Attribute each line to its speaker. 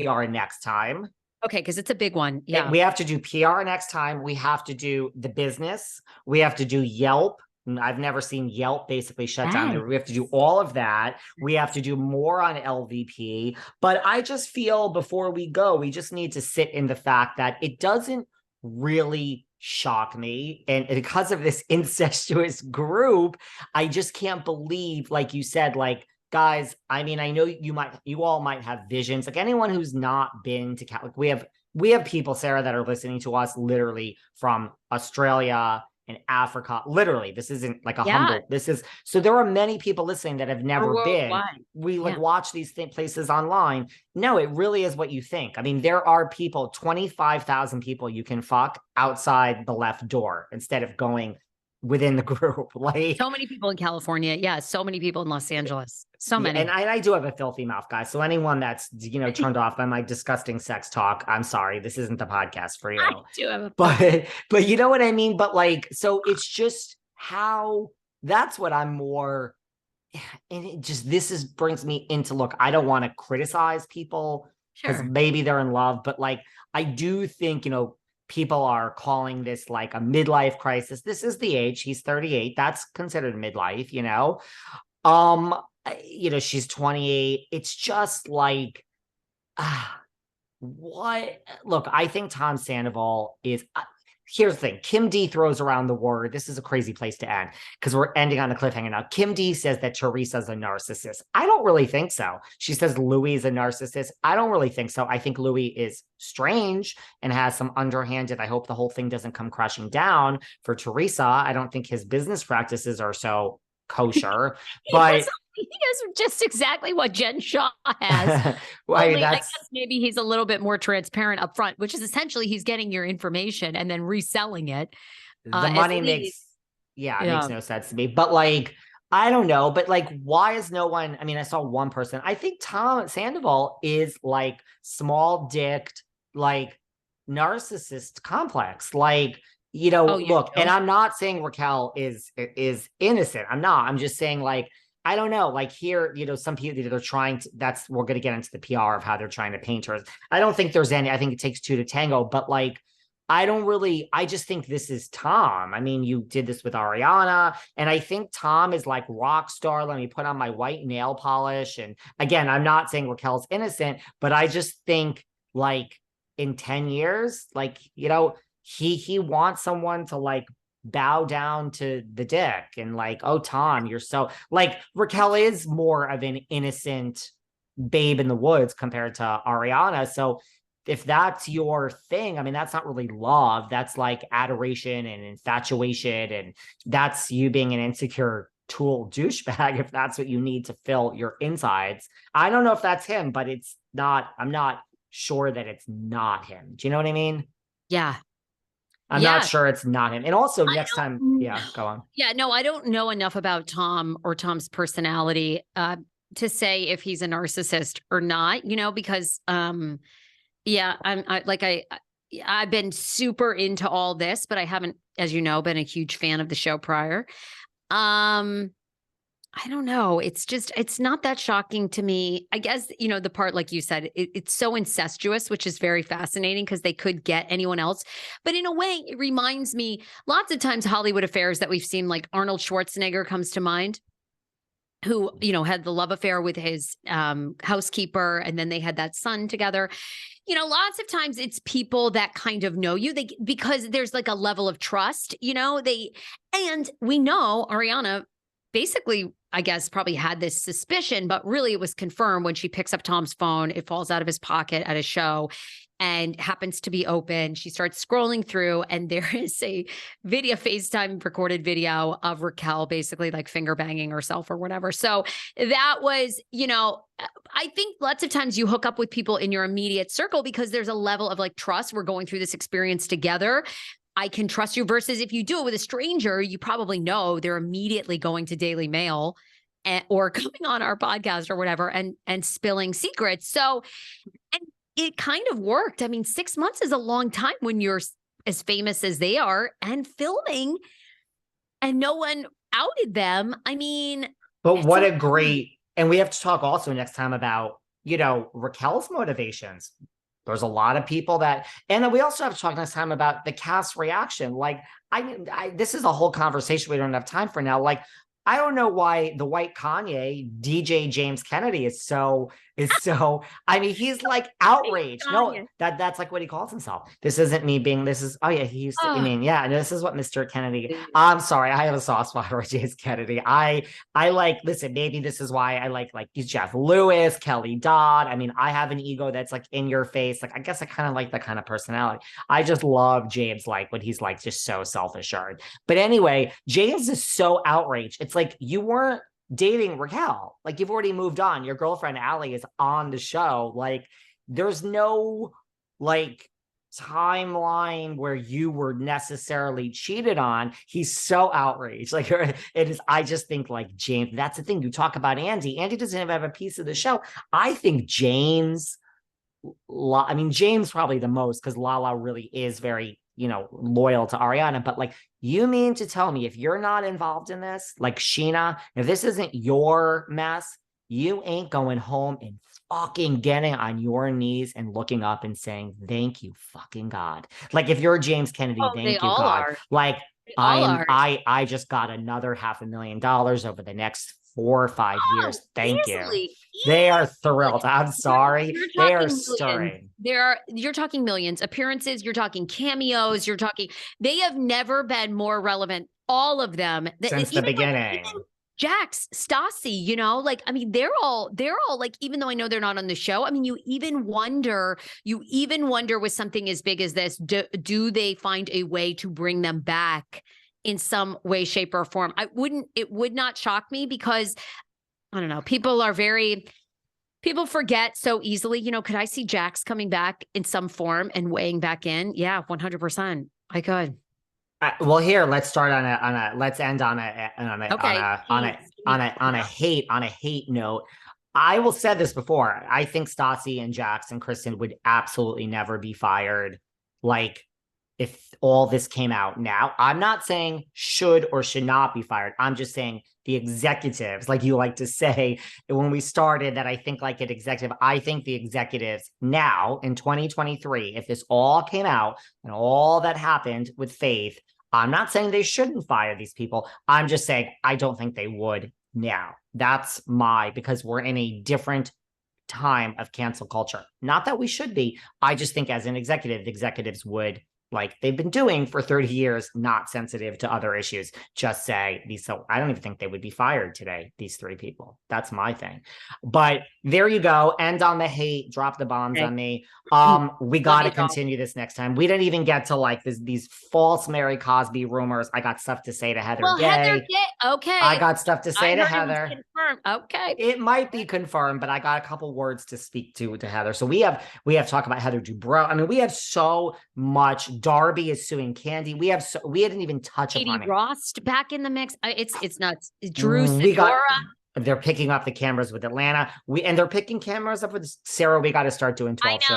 Speaker 1: PR next time.
Speaker 2: Okay, because it's a big one. Yeah.
Speaker 1: We have to do PR next time. We have to do the business. We have to do Yelp. I've never seen Yelp basically shut down. We have to do all of that. We have to do more on LVP. But I just feel before we go, we just need to sit in the fact that it doesn't really shock me. And because of this incestuous group, I just can't believe, like you said, like, guys, I mean, I know you all might have visions. Like anyone who's not been to Catholic, we have people, Sarah, that are listening to us literally from Australia and Africa. Literally, this isn't like a humble. This is so. There are many people listening that have never been. We watch these places online. No, it really is what you think. I mean, there are people, 25,000 people you can fuck outside the left door instead of going within the group. Like
Speaker 2: so many people in California. Yeah. So many people in Los Angeles. So many.
Speaker 1: And I do have a filthy mouth, guys. So anyone that's, turned off by my disgusting sex talk, I'm sorry. This isn't the podcast for you.
Speaker 2: I do have
Speaker 1: but you know what I mean? But like, so it's just how, that's what I'm more, and it just, brings me into, look, I don't want to criticize people because maybe they're in love, but like, I do think, people are calling this like a midlife crisis. This is the age. He's 38. That's considered midlife, she's 28. It's just like, what? Look, I think Tom Sandoval is, here's the thing. Kim D throws around the word. This is a crazy place to end because we're ending on a cliffhanger now. Kim D says that Teresa's a narcissist. I don't really think so. She says Louis is a narcissist. I don't really think so. I think Louis is strange and has some underhanded. I hope the whole thing doesn't come crashing down for Teresa. I don't think his business practices are so kosher, but
Speaker 2: he has just exactly what Jen Shaw has.
Speaker 1: I
Speaker 2: guess maybe he's a little bit more transparent up front, which is essentially he's getting your information and then reselling it.
Speaker 1: The money makes no sense to me. But like, I don't know. But like, why is no one? I mean, I saw one person. I think Tom Sandoval is like small dicked, like narcissist complex. Like, look, and I'm not saying Raquel is innocent. I'm not. I'm just saying like, I don't know, like here, some people, they're trying to, we're going to get into the PR of how they're trying to paint her. I don't think there's any, I think it takes two to tango, but like, I just think this is Tom. I mean, you did this with Ariana, and I think Tom is like rock star. Let me put on my white nail polish. And again, I'm not saying Raquel's innocent, but I just think like in 10 years, like, he wants someone to like bow down to the dick and like, oh, Tom, you're so like, Raquel is more of an innocent babe in the woods compared to Ariana. So if that's your thing, I mean, that's not really love. That's like adoration and infatuation. And that's you being an insecure tool douchebag. If that's what you need to fill your insides. I don't know if that's him, but I'm not sure that it's not him. Do you know what I mean?
Speaker 2: Yeah.
Speaker 1: I'm not sure it's not him. And also next time, go on.
Speaker 2: Yeah, no, I don't know enough about Tom or Tom's personality to say if he's a narcissist or not, because I've been super into all this, but I haven't, as you know, been a huge fan of the show prior. I don't know. It's not that shocking to me. I guess, the part, like you said, it's so incestuous, which is very fascinating because they could get anyone else. But in a way, it reminds me lots of times Hollywood affairs that we've seen, like Arnold Schwarzenegger comes to mind, who, had the love affair with his housekeeper. And then they had that son together. Lots of times it's people that kind of know you because there's like a level of trust, and we know Ariana basically, I guess, probably had this suspicion, but really it was confirmed when she picks up Tom's phone. It falls out of his pocket at a show and happens to be open. She starts scrolling through and there is a FaceTime recorded video of Raquel basically like finger banging herself or whatever. So that was, I think lots of times you hook up with people in your immediate circle because there's a level of like trust. We're going through this experience together. I can trust you versus if you do it with a stranger, you probably know they're immediately going to Daily Mail or coming on our podcast or whatever and spilling secrets. So, and it kind of worked. I mean, 6 months is a long time when you're as famous as they are and filming and no one outed them. I mean,
Speaker 1: but what a great, and we have to talk also next time about you know, Raquel's motivations. There's a lot of people that, and then we also have to talk next time about the cast reaction. Like, this is a whole conversation we don't have time for now. Like, I don't know why the white Kanye, DJ James Kennedy, is so, I mean, he's like outraged. No, that's like what he calls himself. This isn't me being, this is, oh yeah, he used to, I mean, yeah, this is what Mr. Kennedy, I'm sorry, I have a soft spot for James Kennedy. I like, listen, maybe this is why I like Jeff Lewis, Kelly Dodd. I mean, I have an ego that's like in your face. Like, I guess I kind of like that kind of personality. I just love James, like when he's like just so self-assured. But anyway, James is so outraged. It's like, you weren't dating Raquel. Like, you've already moved on. Your girlfriend Allie is on the show. Like, there's no like timeline where you were necessarily cheated on. He's so outraged. Like, it is, I just think like James, that's the thing. You talk about Andy. Andy doesn't even have a piece of the show. I think James, I mean, James probably the most, because Lala really is very, you know, loyal to Ariana. But like, you mean to tell me if you're not involved in this, like Sheena, if this isn't your mess, you ain't going home and fucking getting on your knees and looking up and saying, thank you, fucking God. Like, if you're James Kennedy, thank you, God. Are. Like, I just got another $500,000 over the next 4 or 5 years. Thank you. They are thrilled. I'm sorry. They are stirring.
Speaker 2: You're talking millions appearances. You're talking cameos. You're talking, they have never been more relevant. All of them
Speaker 1: since the beginning.
Speaker 2: Like, Jax, Stassi, you know, like, I mean, they're all like, even though I know they're not on the show, I mean, you even wonder with something as big as this, do they find a way to bring them back in some way, shape, or form? It would not shock me, because I don't know, people forget so easily. You know, could I see Jax coming back in some form and weighing back in? Yeah, 100%. I could.
Speaker 1: Well, here, let's start let's end on a hate note. I will say this before. I think Stassi and Jax and Kristen would absolutely never be fired. Like, if all this came out now, I'm not saying should or should not be fired. I'm just saying the executives, like you like to say when we started, that I think like an executive, I think the executives now in 2023, if this all came out and all that happened with Faith, I'm not saying they shouldn't fire these people. I'm just saying I don't think they would now. That's because we're in a different time of cancel culture. Not that we should be. I just think as an executive, the executives would, like they've been doing for 30 years, not sensitive to other issues, just say these. So I don't even think they would be fired today, these 3 people. That's my thing. But there you go. End on the hate, drop the bombs on me. We got to continue this next time. We didn't even get to like these false Mary Cosby rumors. I got stuff to say to Heather Gay.
Speaker 2: Heather Gay. Okay.
Speaker 1: I got stuff to say to Heather.
Speaker 2: Okay.
Speaker 1: It might be confirmed, but I got a couple words to speak to Heather. So we have to talk about Heather Dubrow. I mean, we have so much. Darby is suing Candy. We didn't even touch upon it.
Speaker 2: Ross back in the mix. It's nuts. Drew Sidora.
Speaker 1: They're picking up the cameras with Atlanta. And they're picking cameras up with Sarah. We got to start doing 12 shows.